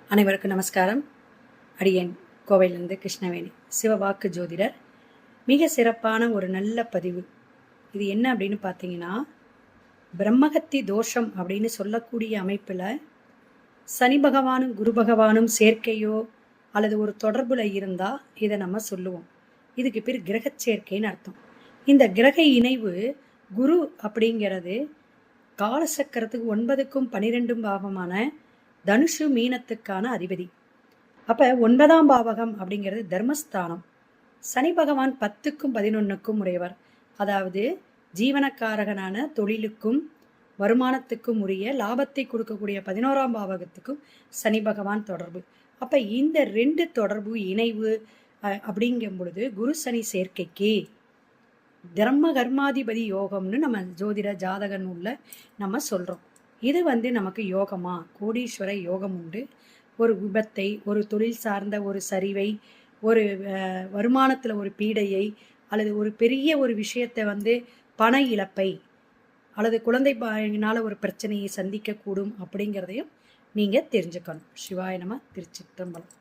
அனைவருக்கும் நமஸ்காரம். அடியேன் கோவையிலிருந்து கிருஷ்ணவேணி, சிவவாக்கு ஜோதிடர். மிக சிறப்பான ஒரு நல்ல பதிவு. இது என்ன அப்படின்னு பார்த்தீங்கன்னா, பிரம்மகத்தி தோஷம் அப்படின்னு சொல்லக்கூடிய அமைப்பில் சனி பகவானும் குரு பகவானும் சேர்க்கையோ அல்லது ஒரு தொடர்புல இருந்தால் இதை நம்ம சொல்லுவோம். இதுக்கு பேர் கிரக சேர்க்கைன்னு அர்த்தம். இந்த கிரக இணைவு குரு அப்படிங்கிறது காலசக்கரத்துக்கு 9க்கும் 12ம் பாவமான தனுஷு மீனத்துக்கான அதிபதி. அப்போ 9ஆம் பாவகம் அப்படிங்கிறது தர்மஸ்தானம். சனி பகவான் 10க்கும் 11க்கும் உடையவர். அதாவது ஜீவனக்காரகனான தொழிலுக்கும் வருமானத்துக்கும் உரிய லாபத்தை கொடுக்கக்கூடிய 11ஆம் பாவகத்துக்கும் சனி பகவான் தொடர்பு. அப்போ இந்த 2 தொடர்பு இணைவு அப்படிங்கும் பொழுது குரு சனி சேர்க்கைக்கு தர்ம கர்மாதிபதி யோகம்னு நம்ம ஜோதிட ஜாதக நூலில் நம்ம சொல்கிறோம். இது நமக்கு யோகமா? கோடீஸ்வர யோகம் உண்டு. ஒரு விபத்தை, ஒரு தொழில் சார்ந்த ஒரு சரிவை, ஒரு வருமானத்தில் ஒரு பீடையை, அல்லது ஒரு பெரிய ஒரு விஷயத்தை பண இழப்பை அல்லது குழந்தை பாயினால் ஒரு பிரச்சனையை சந்திக்கக்கூடும் அப்படிங்கிறதையும் நீங்கள் தெரிஞ்சுக்கணும். சிவாய நம. திருச்சிற்றம்பலம்.